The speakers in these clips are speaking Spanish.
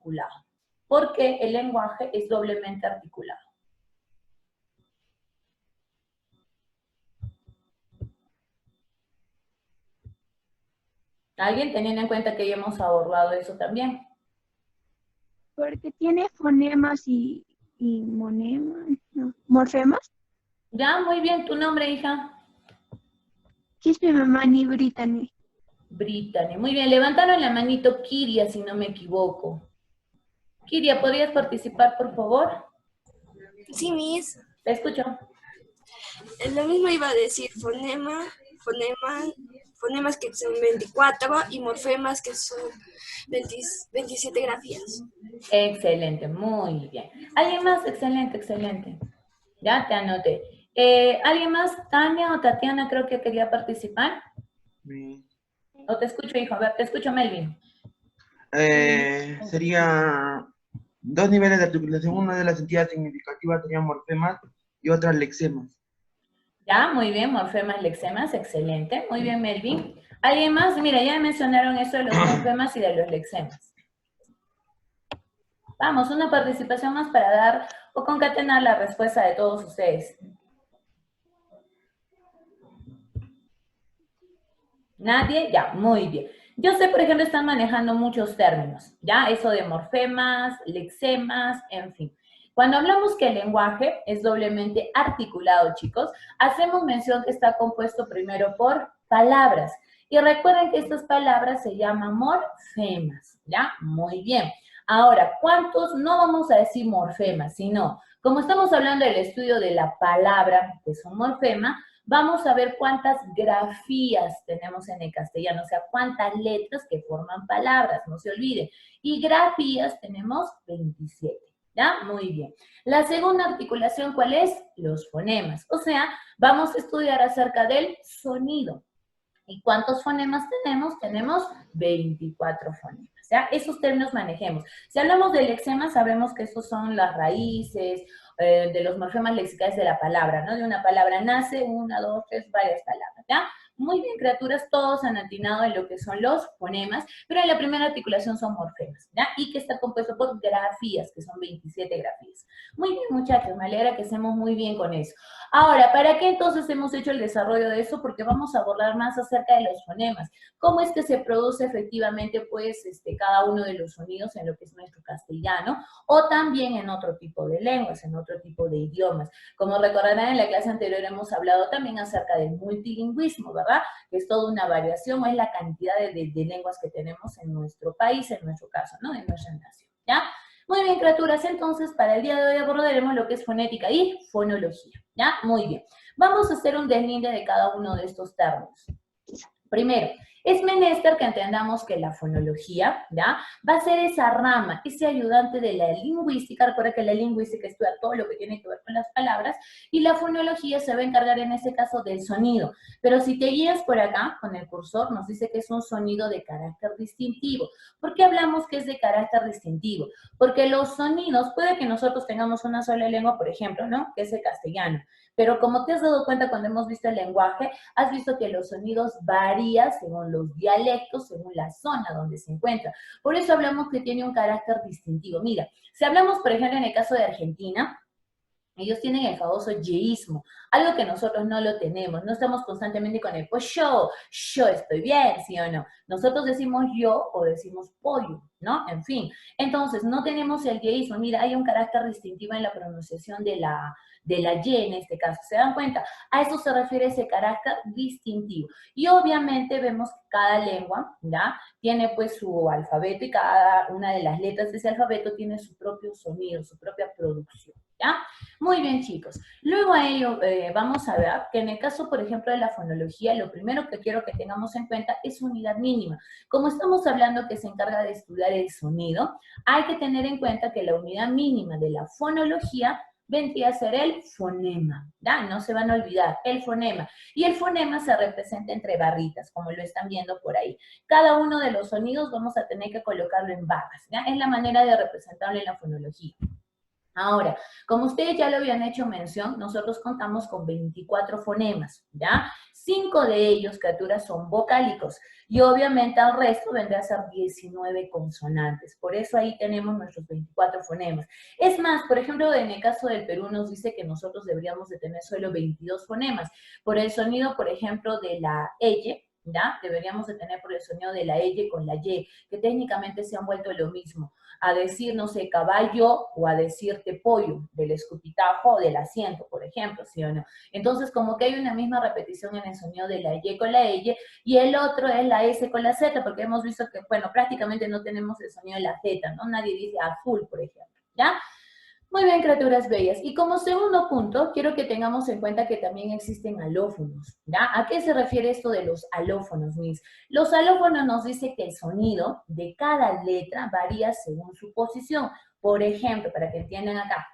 articulado. Porque el lenguaje es doblemente articulado. ¿Alguien teniendo en cuenta que ya hemos abordado eso también? Porque tiene fonemas y monemas, no, morfemas. Ya, muy bien. ¿Tu nombre, hija? ¿Qué es mi mamá ni Brittany? Brittany. Muy bien. Levantaron la manito Kiria, si no me equivoco. Kiria, ¿podrías participar, por favor? Sí, Miss. Te escucho. Lo mismo iba a decir fonemas que son 24 y morfemas que son 27 grafías. Excelente, muy bien. ¿Alguien más? Excelente, excelente. Ya te anoté. ¿Alguien más? Tania o Tatiana creo que quería participar. ¿O te escucho, hijo? A ver, te escucho, Melvin. Sería 2 niveles de articulación. Una de las entidades significativas sería morfemas y otra lexemas. Ya, muy bien, morfemas, lexemas, excelente. Muy bien, Melvin. ¿Alguien más? Mira, ya mencionaron eso de los morfemas y de los lexemas. Vamos, una participación más para dar o concatenar la respuesta de todos ustedes. ¿Nadie? Ya, muy bien. Yo sé, por ejemplo, están manejando muchos términos, ¿ya? Eso de morfemas, lexemas, en fin. Cuando hablamos que el lenguaje es doblemente articulado, chicos, hacemos mención que está compuesto primero por palabras. Y recuerden que estas palabras se llaman morfemas, ¿ya? Muy bien. Ahora, ¿cuántos? No vamos a decir morfemas, sino, como estamos hablando del estudio de la palabra, que es un morfema, vamos a ver cuántas grafías tenemos en el castellano, o sea, cuántas letras que forman palabras, no se olviden. Y grafías tenemos 27, ¿ya? Muy bien. La segunda articulación, ¿cuál es? Los fonemas, o sea, vamos a estudiar acerca del sonido. ¿Y cuántos fonemas tenemos? Tenemos 24 fonemas. ¿Ya? Esos términos manejemos. Si hablamos de lexemas, sabemos que esos son las raíces de los morfemas lexicales de la palabra, ¿no? De una palabra nace, 1, 2, 3, varias palabras, ¿ya? Muy bien, criaturas, todos han atinado en lo que son los fonemas, pero en la primera articulación son morfemas, ¿ya? Y que está compuesto por grafías, que son 27 grafías. Muy bien, muchachos, me alegra que estemos muy bien con eso. Ahora, ¿para qué entonces hemos hecho el desarrollo de eso? Porque vamos a abordar más acerca de los fonemas. ¿Cómo es que se produce efectivamente, pues, cada uno de los sonidos en lo que es nuestro castellano, o también en otro tipo de lenguas, en otro tipo de idiomas? Como recordarán, en la clase anterior hemos hablado también acerca del multilingüismo, ¿verdad? Que es toda una variación, o es la cantidad de lenguas que tenemos en nuestro país, en nuestro caso, ¿no? En nuestra nación, ¿ya? Muy bien, criaturas, entonces, para el día de hoy abordaremos lo que es fonética y fonología, ¿ya? Muy bien. Vamos a hacer un deslinde de cada uno de estos términos. Primero, es menester que entendamos que la fonología, ¿ya? Va a ser esa rama, ese ayudante de la lingüística. Recuerda que la lingüística estudia todo lo que tiene que ver con las palabras, y la fonología se va a encargar en este caso del sonido. Pero si te guías por acá, con el cursor, nos dice que es un sonido de carácter distintivo. ¿Por qué hablamos que es de carácter distintivo? Porque los sonidos, puede que nosotros tengamos una sola lengua, por ejemplo, ¿no? Que es el castellano. Pero como te has dado cuenta cuando hemos visto el lenguaje, has visto que los sonidos varían según los dialectos, según la zona donde se encuentra. Por eso hablamos que tiene un carácter distintivo. Mira, si hablamos, por ejemplo, en el caso de Argentina, ellos tienen el famoso yeísmo, algo que nosotros no lo tenemos. No estamos constantemente con el pues yo estoy bien, ¿sí o no? Nosotros decimos yo o decimos pollo, ¿no? En fin, entonces no tenemos el yeísmo. Mira, hay un carácter distintivo en la pronunciación de la Y en este caso. ¿Se dan cuenta? A eso se refiere ese carácter distintivo. Y obviamente vemos que cada lengua, ¿ya? Tiene pues su alfabeto, y cada una de las letras de ese alfabeto tiene su propio sonido, su propia producción, ¿ya? Muy bien, chicos. Luego a ello vamos a ver que en el caso, por ejemplo, de la fonología, lo primero que quiero que tengamos en cuenta es unidad mínima. Como estamos hablando que se encarga de estudiar el sonido, hay que tener en cuenta que la unidad mínima de la fonología vendría a ser el fonema, ¿ya? No se van a olvidar, el fonema. Y el fonema se representa entre barritas, como lo están viendo por ahí. Cada uno de los sonidos vamos a tener que colocarlo en barras, ¿ya? Es la manera de representarlo en la fonología. Ahora, como ustedes ya lo habían hecho mención, nosotros contamos con 24 fonemas, ¿ya? 5 de ellos, criaturas, son vocálicos. Y obviamente al resto vendrá a ser 19 consonantes. Por eso ahí tenemos nuestros 24 fonemas. Es más, por ejemplo, en el caso del Perú nos dice que nosotros deberíamos de tener solo 22 fonemas. Por el sonido, por ejemplo, de la L, ¿ya? Deberíamos de tener por el sonido de la L con la Y, que técnicamente se han vuelto lo mismo. A decir, no sé, caballo o a decirte pollo, del escupitajo o del asiento, por ejemplo, ¿sí o no? Entonces, como que hay una misma repetición en el sonido de la Y con la L, y el otro es la S con la Z, porque hemos visto que, bueno, prácticamente no tenemos el sonido de la Z, ¿no? Nadie dice azul, por ejemplo, ¿ya? Muy bien, criaturas bellas. Y como segundo punto, quiero que tengamos en cuenta que también existen alófonos, ¿ya? ¿A qué se refiere esto de los alófonos, Miss? Los alófonos nos dice que el sonido de cada letra varía según su posición. Por ejemplo, para que entiendan acá,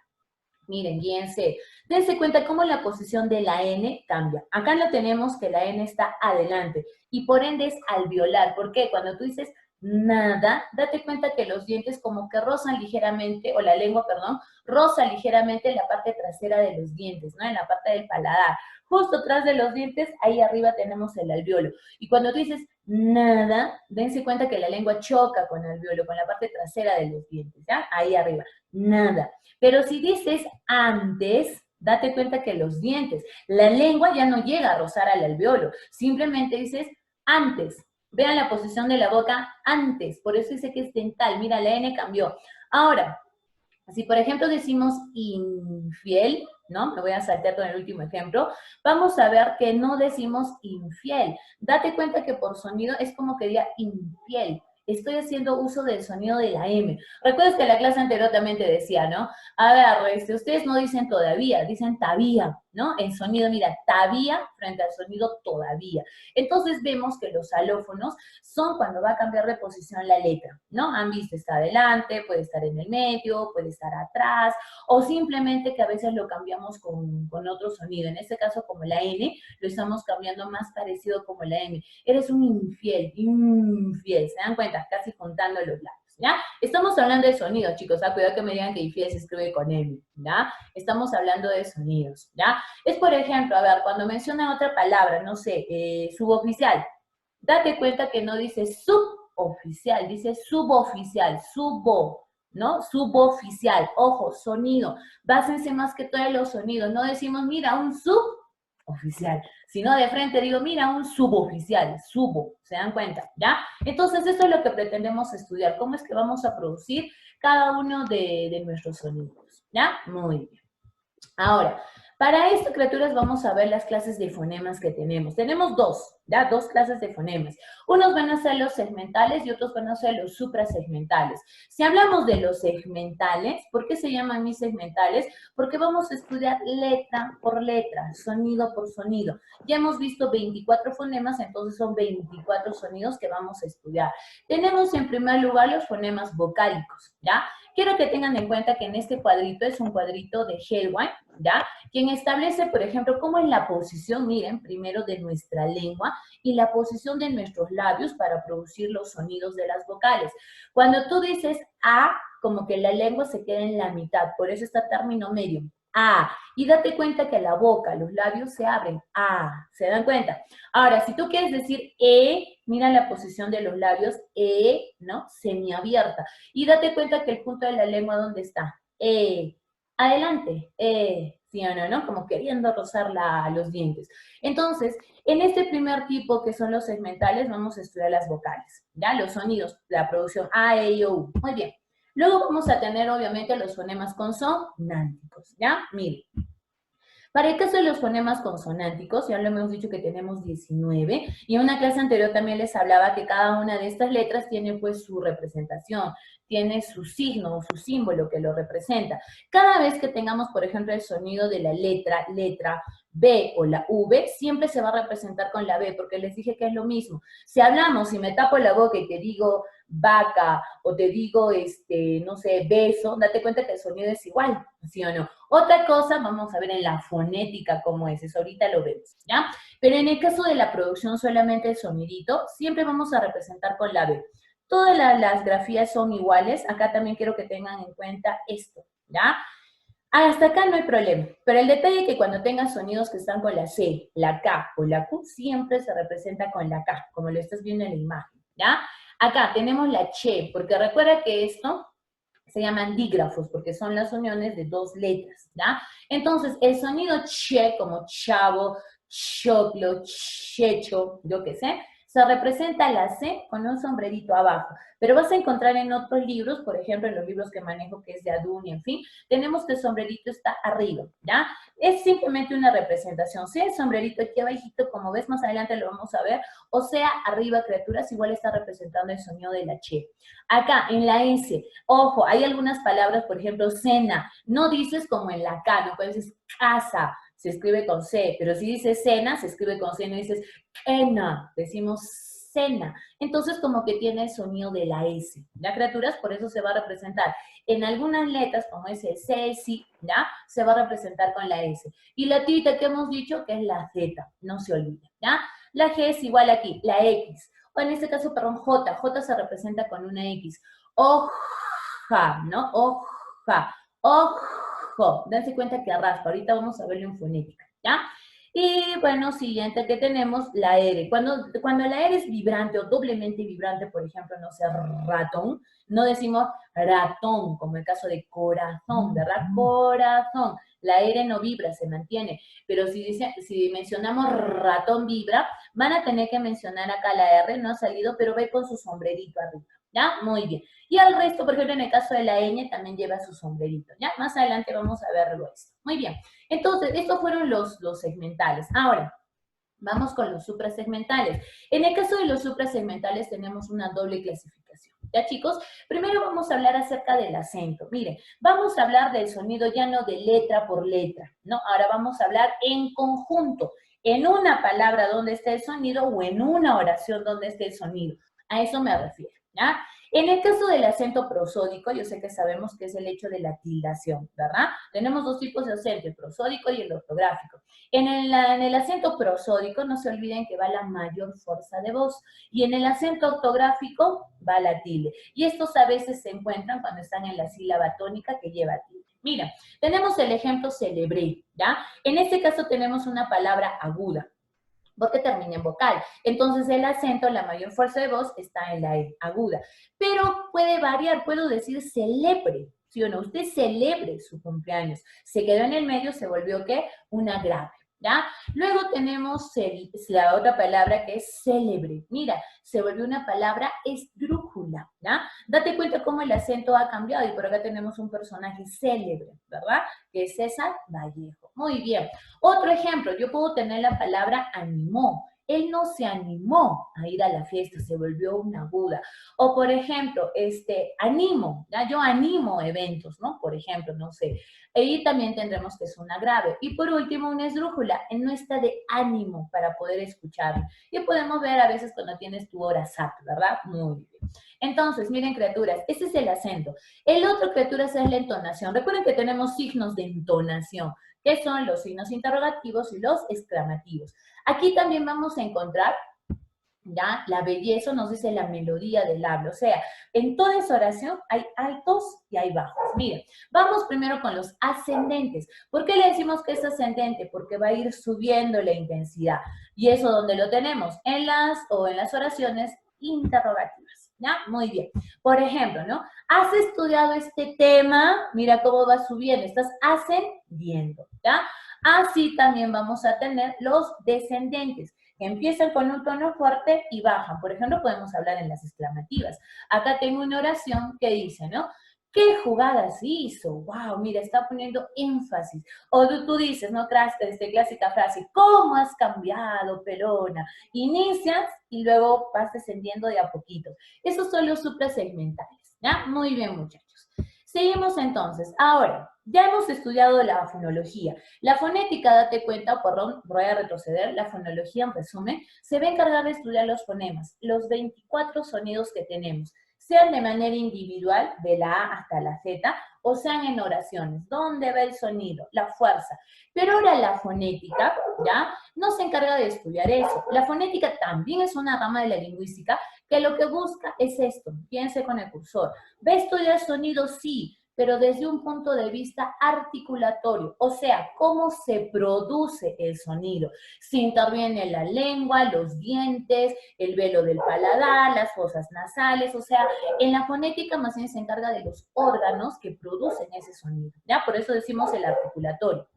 miren, guíense, dense cuenta cómo la posición de la N cambia. Acá lo tenemos que la N está adelante y por ende es alveolar. ¿Por qué? Cuando tú dices nada, date cuenta que los dientes como que rozan ligeramente, o la lengua, perdón, roza ligeramente en la parte trasera de los dientes, ¿no? En la parte del paladar. Justo atrás de los dientes, ahí arriba tenemos el alveolo. Y cuando tú dices nada, dense cuenta que la lengua choca con el alveolo, con la parte trasera de los dientes, ¿ya? Ahí arriba, nada. Pero si dices antes, date cuenta que los dientes, la lengua ya no llega a rozar al alveolo, simplemente dices antes. Vean la posición de la boca antes, por eso dice que es dental. Mira, la N cambió. Ahora, si por ejemplo decimos infiel, ¿no? Me voy a saltar con el último ejemplo. Vamos a ver que no decimos infiel. Date cuenta que por sonido es como que diga infiel. Estoy haciendo uso del sonido de la M. Recuerdas que la clase anterior también te decía, ¿no? A ver, ustedes no dicen todavía, dicen todavía, ¿no? El sonido, mira, todavía frente al sonido todavía. Entonces vemos que los alófonos son cuando va a cambiar de posición la letra, ¿no? Han visto, está adelante, puede estar en el medio, puede estar atrás, o simplemente que a veces lo cambiamos con otro sonido. En este caso, como la N, lo estamos cambiando más parecido como la M. Eres un infiel, ¿se dan cuenta? Casi juntando los labios, ¿ya? Estamos hablando de sonidos, chicos, cuidado que me digan que infiel se escribe con M, ¿ya? Estamos hablando de sonidos, ¿ya? Es, por ejemplo, a ver, cuando menciona otra palabra, no sé, suboficial, date cuenta que no dice suboficial, dice suboficial, subo, ¿no? Suboficial, ojo, sonido, básense más que todo en los sonidos, no decimos, mira, un suboficial, sino de frente digo, mira, un suboficial, subo, ¿se dan cuenta? ¿Ya? Entonces, eso es lo que pretendemos estudiar, cómo es que vamos a producir cada uno de nuestros sonidos, ¿ya? Muy bien. Ahora, para esto, criaturas, vamos a ver las clases de fonemas que tenemos. Tenemos dos, ¿ya? Dos clases de fonemas. Unos van a ser los segmentales y otros van a ser los suprasegmentales. Si hablamos de los segmentales, ¿por qué se llaman mis segmentales? Porque vamos a estudiar letra por letra, sonido por sonido. Ya hemos visto 24 fonemas, entonces son 24 sonidos que vamos a estudiar. Tenemos en primer lugar los fonemas vocálicos, ¿ya? Quiero que tengan en cuenta que en este cuadrito es un cuadrito de Hellwine, ¿ya? Quien establece, por ejemplo, cómo es la posición, miren, primero de nuestra lengua y la posición de nuestros labios para producir los sonidos de las vocales. Cuando tú dices A, como que la lengua se queda en la mitad, por eso está término medio. A. Y date cuenta que la boca, los labios se abren. A. ¿Se dan cuenta? Ahora, si tú quieres decir mira la posición de los labios. ¿No? Semiabierta. Y date cuenta que el punto de la lengua, ¿dónde está? Adelante. ¿Sí o no? ¿No? Como queriendo rozar los dientes. Entonces, en este primer tipo, que son los segmentales, vamos a estudiar las vocales. ¿Ya? Los sonidos, la producción A, E, I, O, U. Muy bien. Luego vamos a tener, obviamente, los fonemas consonánticos, ¿ya? Miren. Para el caso de los fonemas consonánticos, ya lo hemos dicho que tenemos 19, y en una clase anterior también les hablaba que cada una de estas letras tiene pues su representación, tiene su signo o su símbolo que lo representa. Cada vez que tengamos, por ejemplo, el sonido de la letra B o la V, siempre se va a representar con la B, porque les dije que es lo mismo. Si hablamos, si me tapo la boca y te digo vaca, o te digo, no sé, beso, date cuenta que el sonido es igual, ¿sí o no? Otra cosa, vamos a ver en la fonética cómo es, eso ahorita lo vemos, ¿ya? Pero en el caso de la producción solamente el sonidito, siempre vamos a representar con la B. Todas las grafías son iguales, acá también quiero que tengan en cuenta esto, ¿ya? Hasta acá no hay problema, pero el detalle es que cuando tengas sonidos que están con la C, la K o la Q, siempre se representa con la K, como lo estás viendo en la imagen, ¿ya? Acá tenemos la che, porque recuerda que esto se llaman dígrafos, porque son las uniones de dos letras, ¿ya? Entonces, el sonido che, como chavo, choclo, checho, yo qué sé, se representa la C con un sombrerito abajo. Pero vas a encontrar en otros libros, por ejemplo, en los libros que manejo, que es de Aduni, en fin, tenemos que el sombrerito está arriba, ¿ya? Es simplemente una representación, sea el sombrerito aquí abajito, como ves, más adelante lo vamos a ver, o sea, arriba, criaturas, igual está representando el sonido de la che. Acá, en la S, ojo, hay algunas palabras, por ejemplo, cena, no dices como en la K, no puedes decir casa, se escribe con C, pero si dices cena, se escribe con C, no dices ena, decimos cena. Entonces, como que tiene el sonido de la S, ¿ya, criaturas? Por eso se va a representar. En algunas letras, como ese C, sí, ¿ya? Se va a representar con la S. Y la tita que hemos dicho, que es la Z, no se olvide, ¿ya? La G es igual aquí, la X. O en este caso, perdón, J. J se representa con una X. Hoja, ¿no? Hoja. Ojo. Dense cuenta que raspa. Ahorita vamos a verlo en fonética, ¿ya? Y bueno, siguiente que tenemos, la R. Cuando la R es vibrante o doblemente vibrante, por ejemplo, no sé, ratón, no decimos ratón, como el caso de corazón, ¿verdad? Corazón. La R no vibra, se mantiene. Pero si mencionamos ratón vibra, van a tener que mencionar acá la R, no ha salido, pero ve con su sombrerito arriba, ¿ya? Muy bien. Y al resto, por ejemplo, en el caso de la ñ, también lleva su sombrerito, ¿ya? Más adelante vamos a verlo esto. Muy bien. Entonces, estos fueron los segmentales. Ahora, vamos con los suprasegmentales. En el caso de los suprasegmentales tenemos una doble clasificación. ¿Ya, chicos? Primero vamos a hablar acerca del acento. Miren, vamos a hablar del sonido ya no de letra por letra, ¿no? Ahora vamos a hablar en conjunto, en una palabra donde está el sonido o en una oración donde esté el sonido. A eso me refiero, ¿ya? En el caso del acento prosódico, yo sé que sabemos que es el hecho de la tildación, ¿verdad? Tenemos dos tipos de acento, el prosódico y el ortográfico. En el acento prosódico, no se olviden que va la mayor fuerza de voz. Y en el acento ortográfico va la tilde. Y estos a veces se encuentran cuando están en la sílaba tónica que lleva tilde. Mira, tenemos el ejemplo celebré, ¿ya? En este caso tenemos una palabra aguda, porque termina en vocal. Entonces el acento, la mayor fuerza de voz está en la E, aguda. Pero puede variar, puedo decir celebre, ¿sí o no? Usted celebre su cumpleaños. Se quedó en el medio, se volvió, ¿qué? Una grave, ¿ya? Luego tenemos la otra palabra que es célebre. Mira, se volvió una palabra esdrújula, ¿ya? Date cuenta cómo el acento ha cambiado y por acá tenemos un personaje célebre, ¿verdad? Que es César Vallejo. Muy bien. Otro ejemplo, yo puedo tener la palabra animó. Él no se animó a ir a la fiesta, se volvió una aguda. O por ejemplo, animo, ¿ya? Yo animo eventos, ¿no? Por ejemplo, no sé. Ahí también tendremos que es una grave. Y por último, una esdrújula. Él no está de ánimo para poder escucharlo. Y podemos ver a veces cuando tienes tu hora SAT, ¿verdad? Muy bien. Entonces, miren, criaturas, ese es el acento. El otro, criaturas, es la entonación. Recuerden que tenemos signos de entonación, que son los signos interrogativos y los exclamativos. Aquí también vamos a encontrar, ¿ya? La belleza nos dice la melodía del habla. O sea, en toda esa oración hay altos y hay bajos. Miren, vamos primero con los ascendentes. ¿Por qué le decimos que es ascendente? Porque va a ir subiendo la intensidad. Y eso, ¿dónde lo tenemos? En las oraciones interrogativas, ¿ya? Muy bien. Por ejemplo, ¿no? ¿Has estudiado este tema? Mira cómo va subiendo. Estás ascendiendo, ¿ya? Así también vamos a tener los descendentes, que empiezan con un tono fuerte y bajan. Por ejemplo, podemos hablar en las exclamativas. Acá tengo una oración que dice, ¿no? ¿Qué jugadas hizo? ¡Wow! Mira, está poniendo énfasis. O tú dices, ¿no? Clásica frase, ¿cómo has cambiado, pelona? Inicias y luego vas descendiendo de a poquito. Esos son los suprasegmentales, ¿ya? Muy bien, muchachos. Seguimos entonces. Ahora, ya hemos estudiado la fonología. La fonética, date cuenta, perdón, voy a retroceder. La fonología, en resumen, se va a encargar de estudiar los fonemas, los 24 sonidos que tenemos, sean de manera individual, de la A hasta la Z, o sean en oraciones. ¿Dónde va el sonido? La fuerza. Pero ahora la fonética, ¿ya? No se encarga de estudiar eso. La fonética también es una rama de la lingüística que lo que busca es esto. Piense con el cursor. ¿Va a estudiar sonido? Sí. pero desde un punto de vista articulatorio, o sea, cómo se produce el sonido. Si interviene la lengua, los dientes, el velo del paladar, las fosas nasales, o sea, en la fonética más bien se encarga de los órganos que producen ese sonido, ¿ya? Por eso decimos el articulatorio.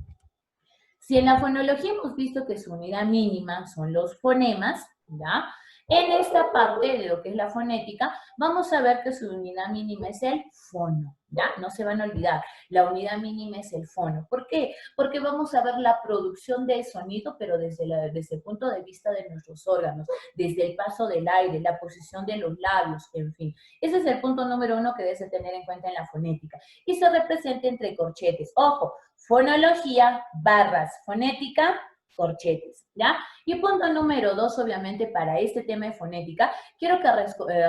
Si en la fonología hemos visto que su unidad mínima son los fonemas, ¿ya? En esta parte de lo que es la fonética, vamos a ver que su unidad mínima es el fono, ¿ya? No se van a olvidar, la unidad mínima es el fono. ¿Por qué? Porque vamos a ver la producción del sonido, pero desde el punto de vista de nuestros órganos, desde el paso del aire, la posición de los labios, en fin. Ese es el punto número 1 que debes de tener en cuenta en la fonética. Y se representa entre corchetes. Ojo, fonología, barras, fonética, corchetes, ¿ya? Y punto número 2, obviamente, para este tema de fonética, quiero que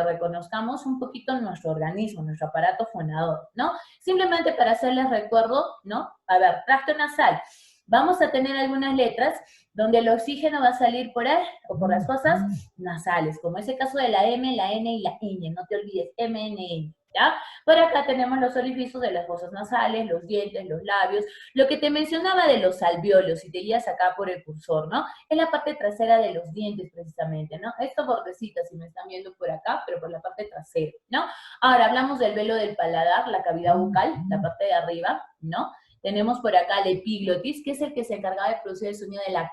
reconozcamos un poquito nuestro organismo, nuestro aparato fonador, ¿no? Simplemente para hacerles recuerdo, ¿no? A ver, tracto nasal. Vamos a tener algunas letras donde el oxígeno va a salir por él, o por las fosas nasales, como es el caso de la M, la N y la ñ, no te olvides, M, N, N. ¿Ya? Por acá tenemos los orificios de las fosas nasales, los dientes, los labios, lo que te mencionaba de los alvéolos, si te guías acá por el cursor, ¿no? En la parte trasera de los dientes, precisamente, ¿no? Esto bordecita, si me están viendo por acá, pero por la parte trasera, ¿no? Ahora, hablamos del velo del paladar, la cavidad bucal, la parte de arriba, ¿no? Tenemos por acá el epiglotis, que es el que se encargaba de producir el sonido de la...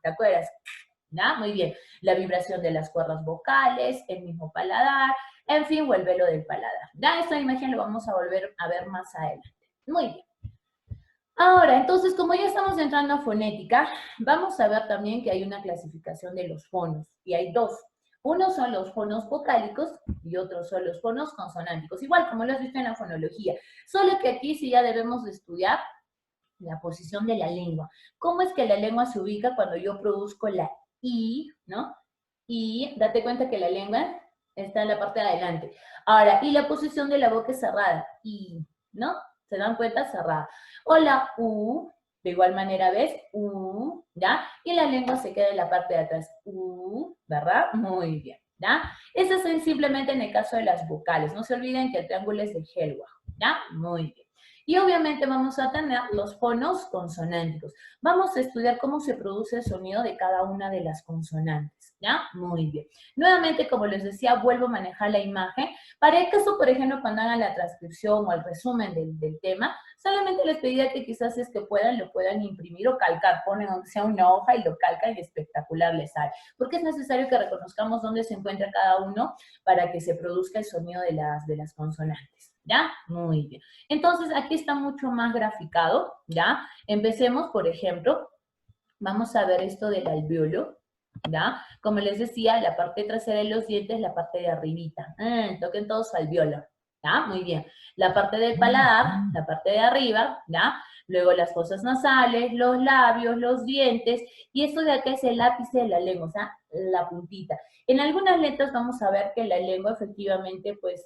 ¿te acuerdas? ¿Ya? Muy bien. La vibración de las cuerdas vocales, el mismo paladar, en fin, o el velo del paladar. Ya esta imagen lo vamos a volver a ver más adelante. Muy bien. Ahora, entonces, como ya estamos entrando a fonética, vamos a ver también que hay una clasificación de los fonos, y hay dos. Unos son los fonos vocálicos y otros son los fonos consonánticos, igual como lo has visto en la fonología, solo que aquí sí ya debemos de estudiar la posición de la lengua. ¿Cómo es que la lengua se ubica cuando yo produzco la I, ¿no? Y date cuenta que la lengua está en la parte de adelante. Ahora, y la posición de la boca es cerrada, I, ¿no? ¿Se dan cuenta? Cerrada. O la U, de igual manera, ¿ves? U, ¿ya? Y la lengua se queda en la parte de atrás. U, ¿verdad? Muy bien, ¿ya? Eso es simplemente en el caso de las vocales. No se olviden que el triángulo es de Hellwig, ¿ya? Muy bien. Y obviamente vamos a tener los fonos consonánticos. Vamos a estudiar cómo se produce el sonido de cada una de las consonantes, ¿ya? Muy bien. Nuevamente, como les decía, vuelvo a manejar la imagen. Para el caso, por ejemplo, cuando hagan la transcripción o el resumen del tema, solamente les pediría que quizás es que puedan, lo puedan imprimir o calcar. Ponen aunque sea una hoja y lo calcan y espectacular les sale. Porque es necesario que reconozcamos dónde se encuentra cada uno para que se produzca el sonido de las consonantes. ¿Ya? Muy bien. Entonces, aquí está mucho más graficado, ¿ya? Empecemos, por ejemplo, vamos a ver esto del alvéolo, ¿ya? Como les decía, la parte trasera de los dientes, la parte de arribita. Toquen todos su alvéolo, ¿ya? Muy bien. La parte del paladar, la parte de arriba, ¿ya? Luego las fosas nasales, los labios, los dientes, y esto de acá es el ápice de la lengua, o sea, la puntita. En algunas letras vamos a ver que la lengua efectivamente, pues,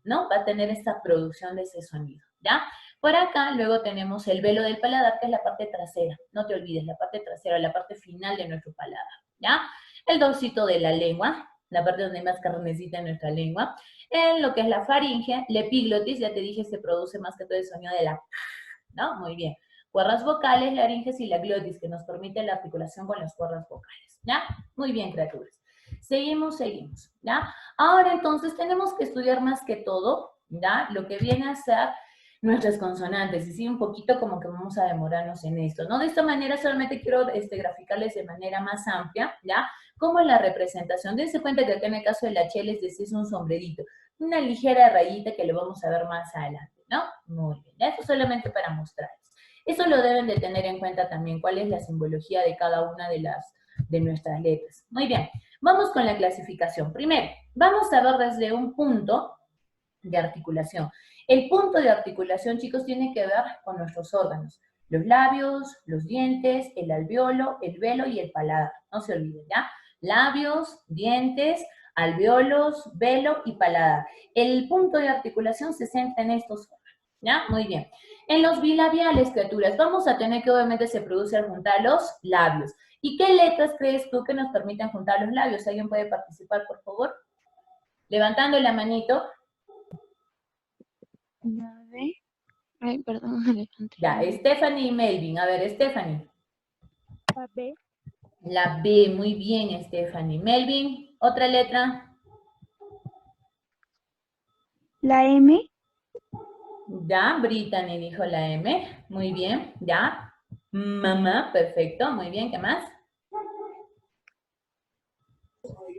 ¿no? Va a tener esta producción de ese sonido, ¿ya? Por acá luego tenemos el velo del paladar, que es la parte trasera. No te olvides, la parte trasera, la parte final de nuestro paladar, ¿ya? El dorcito de la lengua, la parte donde hay más carnecita en nuestra lengua. En lo que es la faringe, la epiglotis, ya te dije, se produce más que todo el sonido de la... ¿no? Muy bien. Cuerdas vocales, laringes y la glotis, que nos permite la articulación con las cuerdas vocales, ¿ya? Muy bien, criaturas. Seguimos, ¿ya? Ahora entonces tenemos que estudiar más que todo, ¿ya? Lo que viene a ser nuestras consonantes, y sí, un poquito como que vamos a demorarnos en esto, ¿no? De esta manera solamente quiero graficarles de manera más amplia, ¿ya? Como la representación. Dense cuenta que acá en el caso de la H les decía es un sombrerito, una ligera rayita que lo vamos a ver más adelante, ¿no? Muy bien, ¿ya? Esto solamente para mostrarles. Eso lo deben de tener en cuenta también, cuál es la simbología de cada una de nuestras letras. Muy bien. Vamos con la clasificación. Primero, vamos a ver desde un punto de articulación. El punto de articulación, chicos, tiene que ver con nuestros órganos. Los labios, los dientes, el alvéolo, el velo y el paladar. No se olviden, ¿ya? Labios, dientes, alvéolos, velo y paladar. El punto de articulación se centra en estos órganos, ¿ya? Muy bien. En los bilabiales, criaturas, vamos a tener que obviamente se produce al juntar los labios. ¿Y qué letras crees tú que nos permiten juntar los labios? ¿Alguien puede participar, por favor? Levantando la manito. La B. Ay, perdón, Alejandra. Ya, Stephanie y Melvin. A ver, Stephanie. La B. La B, muy bien, Stephanie. Melvin, otra letra. La M. Ya, Brittany dijo la M. Muy bien, ya. Mamá, perfecto, muy bien. ¿Qué más?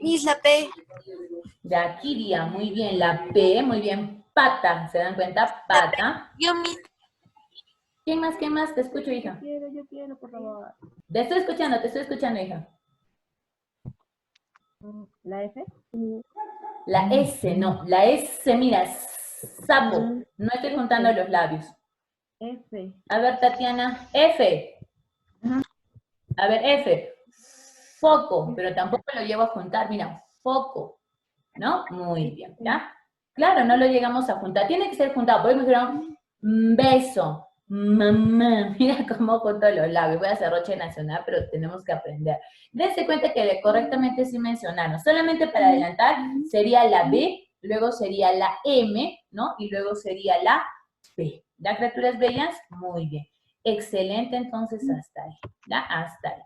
Miss, la P. Ya, Kiria, muy bien. La P, muy bien. Pata, ¿se dan cuenta? Pata. Yo, Miss. ¿Quién más? ¿Quién más? Te escucho, hija. Yo quiero, por favor. Te estoy escuchando, hija. La F. La S, no. La S, mira, sapo. No estoy juntando los labios. F. A ver, Tatiana. F. Ajá. A ver, F. Foco, pero tampoco lo llevo a juntar. Mira, foco. ¿No? Muy bien, ¿ya? Claro, no lo llegamos a juntar. Tiene que ser juntado. Por ejemplo, dijeron, beso, mamá. Mira cómo junto los labios. Voy a hacer roche nacional, pero tenemos que aprender. Dense cuenta que correctamente sí mencionaron. Solamente para adelantar, sería la B, luego sería la M, ¿no? Y luego sería la P. ¿Ya, criaturas bellas? Muy bien. Excelente, entonces, hasta ahí. ¿Ya? Hasta ahí.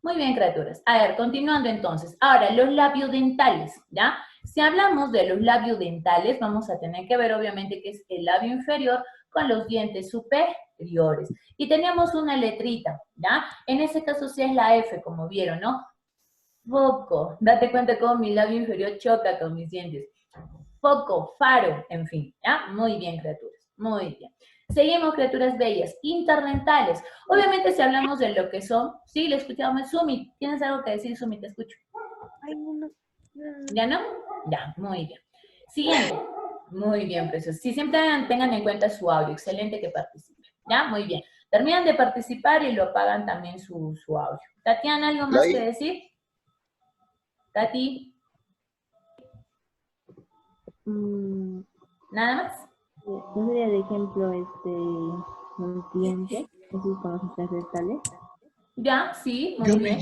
Muy bien, criaturas. A ver, continuando entonces. Ahora, los labiodentales, ¿ya? Si hablamos de los labiodentales, vamos a tener que ver, obviamente, que es el labio inferior con los dientes superiores. Y teníamos una letrita, ¿ya? En ese caso sí es la F, como vieron, ¿no? Foco. Date cuenta cómo mi labio inferior choca con mis dientes. Foco, faro, en fin, ¿ya? Muy bien, criaturas. Muy bien. Seguimos, criaturas bellas, interdentales. Obviamente, si hablamos de lo que son, sí, le escuchamos. Sumi, ¿tienes algo que decir, Sumi? Te escucho. Ay, no. ¿Ya no? Ya, muy bien. Siguiente. Muy bien, preciosos. Sí, siempre tengan en cuenta su audio. Excelente que participen. ¿Ya? Muy bien. Terminan de participar y lo apagan también su audio. Tatiana, ¿algo más que decir? Tati, ¿nada más? ¿No sería de ejemplo un diente? Así con los interdentales. Ya, sí, muy Yo, bien.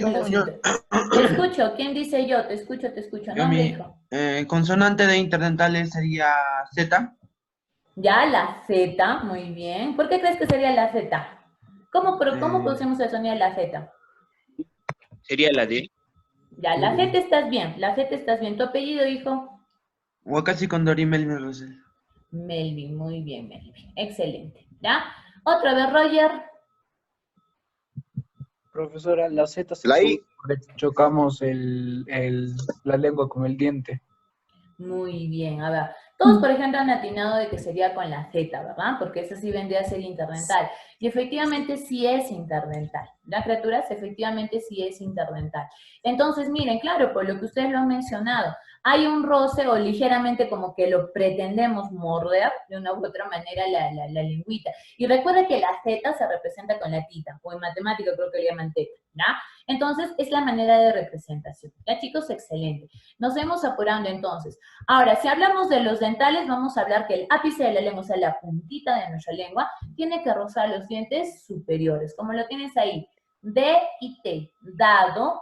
Te escucho. ¿Quién dice yo? Te escucho. Nombre, hijo. Consonante de interdentales sería Z. Ya, la Z, muy bien. ¿Por qué crees que sería la Z? ¿Cómo producimos el sonido de la Z? Sería la D. Ya, la Z estás bien, ¿Tu apellido, hijo? Huacasi con Dorimel Rosel. Melvin, muy bien, Melvin. Excelente. ¿Ya? Otra vez, Roger. Profesora, la Z se La I. produce porque chocamos la lengua con el diente. Muy bien, a ver. Todos, por ejemplo, han atinado de que sería con la Z, ¿verdad? Porque eso sí vendría a ser interdental. Y efectivamente sí es interdental. ¿Ya, criaturas? Efectivamente sí es interdental. Entonces, miren, claro, por lo que ustedes lo han mencionado, hay un roce o ligeramente como que lo pretendemos morder de una u otra manera la lengüita. Y recuerda que la Z se representa con la tita, o en matemática creo que le llaman teta, ¿ya? Entonces, es la manera de representación. ¿Ya, chicos? Excelente. Nos vamos apurando entonces. Ahora, si hablamos de los dentales, vamos a hablar que el ápice de la lengua, o sea, la puntita de nuestra lengua, tiene que rozar los dientes superiores, como lo tienes ahí. D y T, dado,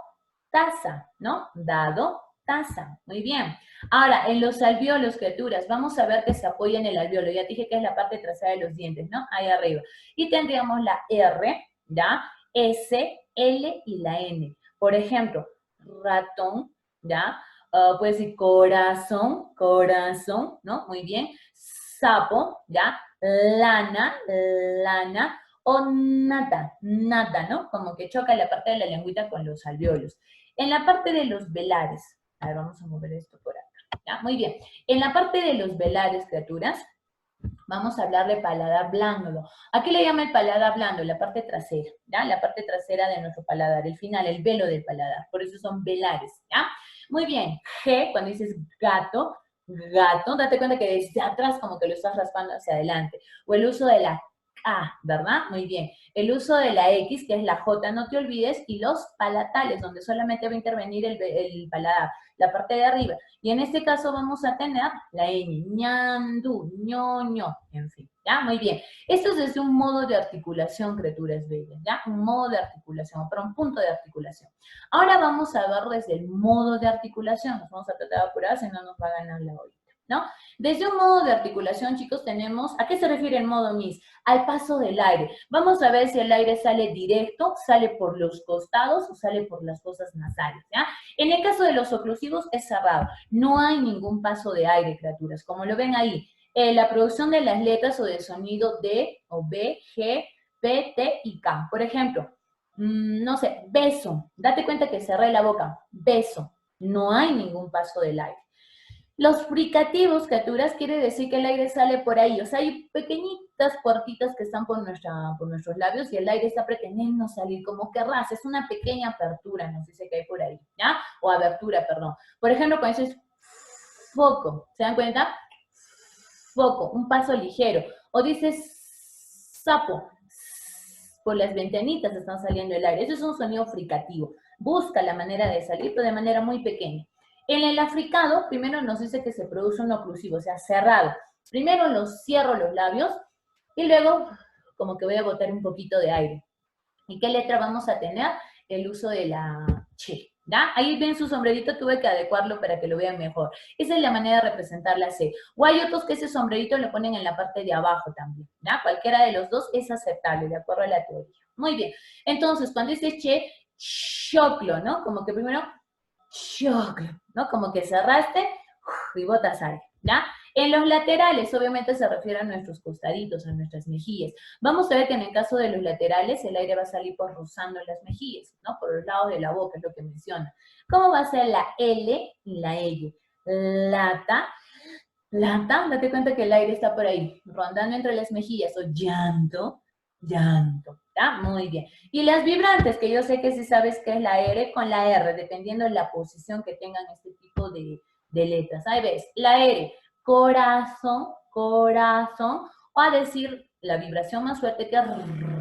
taza, ¿no? Dado, taza. Muy bien. Ahora, en los alvéolos, criaturas, vamos a ver que se apoya en el alvéolo. Ya te dije que es la parte trasera de los dientes, ¿no? Ahí arriba. Y tendríamos la R, ¿ya? S, L y la N. Por ejemplo, ratón, ¿ya? Puede decir corazón, ¿no? Muy bien. Sapo, ¿ya? Lana, o nada, ¿no? Como que choca la parte de la lengüita con los alvéolos. En la parte de los velares, a ver, vamos a mover esto por acá, ¿ya? Muy bien. En la parte de los velares, criaturas, vamos a hablar de paladar blando. ¿A qué le llama el paladar blando? La parte trasera, ¿ya? La parte trasera de nuestro paladar, el final, el velo del paladar. Por eso son velares, ¿ya? Muy bien. G, cuando dices gato, date cuenta que desde atrás como que lo estás raspando hacia adelante. O el uso de la A, ¿verdad? Muy bien. El uso de la X, que es la J, no te olvides, y los palatales, donde solamente va a intervenir el paladar, la parte de arriba. Y en este caso vamos a tener la Ñ, ñandu, ñoño, en fin, ¿ya? Muy bien. Esto es desde un modo de articulación, criaturas bellas, ¿ya? Un modo de articulación, pero un punto de articulación. Ahora vamos a ver desde el modo de articulación. Nos vamos a tratar de apurar, si no nos va a ganar la olla, ¿no? Desde un modo de articulación, chicos, tenemos, ¿a qué se refiere el modo Miss? Al paso del aire. Vamos a ver si el aire sale directo, sale por los costados o sale por las fosas nasales, ¿ya? En el caso de los oclusivos es cerrado. No hay ningún paso de aire, criaturas. Como lo ven ahí, la producción de las letras o del sonido D o B, G, P, T y K. Por ejemplo, no sé, beso. Date cuenta que cerré la boca. Beso. No hay ningún paso del aire. Los fricativos, criaturas, quiere decir que el aire sale por ahí. O sea, hay pequeñitas puertitas que están por nuestros labios y el aire está pretendiendo salir como que ras. Es una pequeña apertura, nos dice que hay por ahí, ¿ya? O abertura, perdón. Por ejemplo, cuando dices foco, ¿se dan cuenta? Foco, un paso ligero. O dices sapo, por las ventanitas están saliendo el aire. Eso es un sonido fricativo. Busca la manera de salir, pero de manera muy pequeña. En el africado, primero nos dice que se produce un oclusivo, o sea, cerrado. Primero cierro los labios y luego como que voy a botar un poquito de aire. ¿Y qué letra vamos a tener? El uso de la che, ¿ya? Ahí ven su sombrerito, tuve que adecuarlo para que lo vean mejor. Esa es la manera de representar la C. O hay otros que ese sombrerito lo ponen en la parte de abajo también, ¿ya? Cualquiera de los dos es aceptable, de acuerdo a la teoría. Muy bien. Entonces, cuando dice che, choclo, ¿no? Como que primero choclo, ¿no? Como que cerraste y botas aire, ¿ya? En los laterales, obviamente se refiere a nuestros costaditos, a nuestras mejillas. Vamos a ver que en el caso de los laterales, el aire va a salir por rozando las mejillas, ¿no? Por los lados de la boca, es lo que menciona. ¿Cómo va a ser la L y la L? Lata, date cuenta que el aire está por ahí, rondando entre las mejillas, o llanto, llanto. ¿Ya? Muy bien. Y las vibrantes, que yo sé que si sabes que es la R con la R, dependiendo de la posición que tengan este tipo de letras. Ahí ves, la R, corazón, corazón, o a decir la vibración más fuerte que es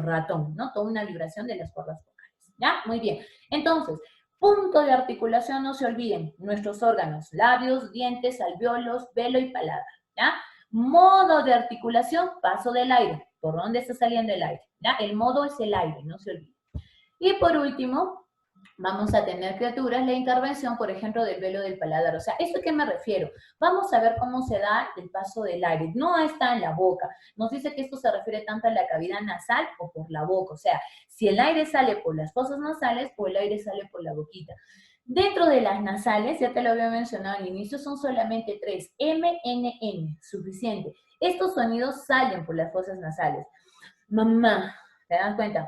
ratón, ¿no? Toda una vibración de las cuerdas vocales. ¿Ya? Muy bien. Entonces, punto de articulación, no se olviden, nuestros órganos, labios, dientes, alvéolos, velo y paladar. ¿Ya? Modo de articulación, paso del aire. ¿Por dónde está saliendo el aire? ¿Ya? El modo es el aire, no se olviden. Y por último, vamos a tener, criaturas, la intervención, por ejemplo, del velo del paladar. O sea, ¿esto a qué me refiero? Vamos a ver cómo se da el paso del aire. No está en la boca. Nos dice que esto se refiere tanto a la cavidad nasal o por la boca. O sea, si el aire sale por las fosas nasales o el aire sale por la boquita. Dentro de las nasales, ya te lo había mencionado al inicio, son solamente 3. M, N, N, suficiente. Estos sonidos salen por las fosas nasales. Mamá, ¿te das cuenta?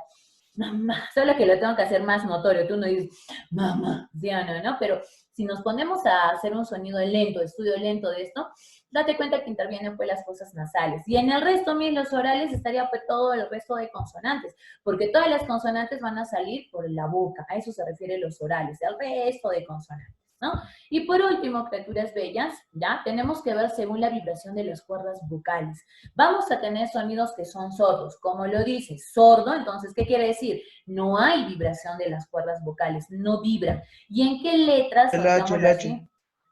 Mamá, solo que lo tengo que hacer más notorio. Tú no dices, mamá, ¿sí o no, no? Pero si nos ponemos a hacer un sonido lento, estudio lento de esto, date cuenta que intervienen pues las fosas nasales. Y en el resto, miren, los orales estaría pues todo el resto de consonantes, porque todas las consonantes van a salir por la boca. A eso se refieren los orales, el resto de consonantes, ¿no? Y por último, criaturas bellas, ¿ya? Tenemos que ver según la vibración de las cuerdas vocales. Vamos a tener sonidos que son sordos, como lo dice, sordo, entonces, ¿qué quiere decir? No hay vibración de las cuerdas vocales, no vibran. ¿Y en qué letras? El H, el H.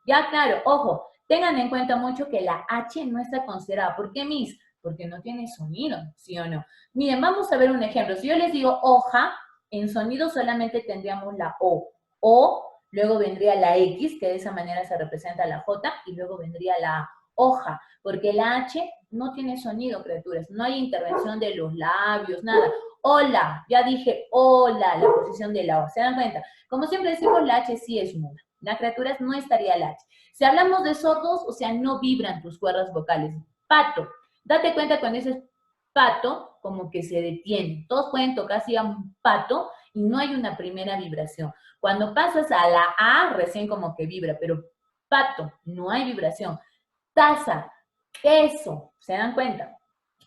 Ya, claro, ojo, tengan en cuenta mucho que la H no está considerada. ¿Por qué, Miss? Porque no tiene sonido, ¿sí o no? Miren, vamos a ver un ejemplo. Si yo les digo hoja, en sonido solamente tendríamos la O, luego vendría la X, que de esa manera se representa la J, y luego vendría la hoja, porque la H no tiene sonido, criaturas, no hay intervención de los labios, nada. Hola, ya dije hola, la posición de la O, ¿se dan cuenta? Como siempre decimos, la H sí es muda, las criaturas no estaría la H. Si hablamos de sordos, o sea, no vibran tus cuerdas vocales. Pato, date cuenta cuando dices pato, como que se detiene. Todos pueden tocar así a un pato y no hay una primera vibración. Cuando pasas a la A, recién como que vibra, pero pato, no hay vibración. Taza, queso, ¿se dan cuenta?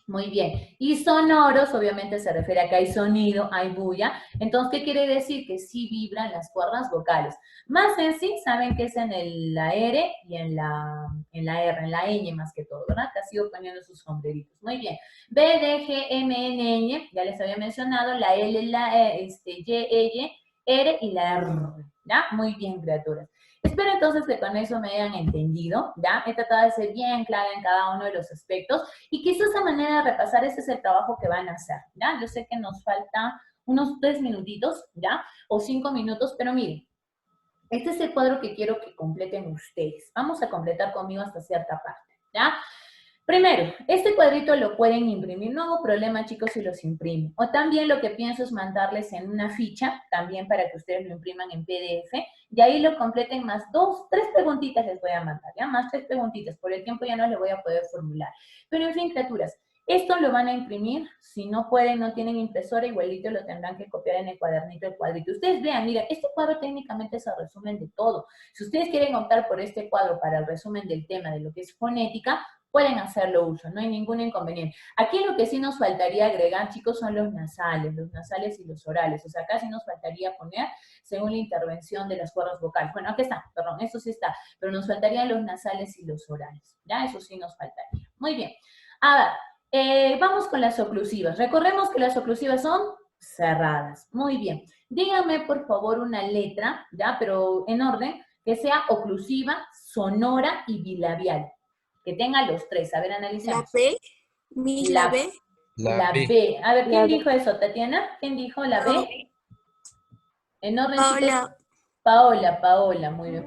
Muy bien. Y sonoros, obviamente se refiere a que hay sonido, hay bulla. Entonces, ¿qué quiere decir? Que sí vibran las cuerdas vocales. Más en sí, saben que es en la R y en la R, en la ñ más que todo, ¿verdad? Que ha sido poniendo sus sombreritos. Muy bien. B, D, G, M, N, Ñ, ya les había mencionado, la L, la Y, Ell, R y la R, ¿ya? Muy bien, criaturas. Espero entonces que con eso me hayan entendido, ¿ya? He tratado de ser bien clara en cada uno de los aspectos y quizás esa manera de repasar, ese es el trabajo que van a hacer, ¿ya? Yo sé que nos falta unos 3 minutitos, ¿ya? O 5 minutos, pero miren, Este es el cuadro que quiero que completen ustedes. Vamos a completar conmigo hasta cierta parte, ¿ya? Primero, este cuadrito lo pueden imprimir, no hago problema, chicos, si los imprimen. O también lo que pienso es mandarles en una ficha, también para que ustedes lo impriman en PDF, y ahí lo completen más 2, 3 preguntitas les voy a mandar, ¿ya? Más 3 preguntitas, por el tiempo ya no les voy a poder formular. Pero en fin, criaturas, esto lo van a imprimir, si no pueden, no tienen impresora, igualito lo tendrán que copiar en el cuadernito, el cuadrito. Ustedes vean, miren, este cuadro técnicamente es el resumen de todo. Si ustedes quieren optar por este cuadro para el resumen del tema de lo que es fonética, pueden hacerlo uso, no hay ningún inconveniente. Aquí lo que sí nos faltaría agregar, chicos, son los nasales y los orales. O sea, acá sí nos faltaría poner según la intervención de las cuerdas vocales. Bueno, aquí está, perdón, eso sí está, pero nos faltarían los nasales y los orales, ¿ya? Eso sí nos faltaría. Muy bien. A ver, vamos con las oclusivas. Recordemos que las oclusivas son cerradas. Muy bien. Díganme, por favor, una letra, ¿ya? Pero en orden, que sea oclusiva, sonora y bilabial. Que tenga los tres. A ver, La analicemos. B, la B. La B. A ver, ¿quién La B. dijo eso, Tatiana? ¿Quién dijo la B? En orden, chicos. Paola. Paola, muy bien.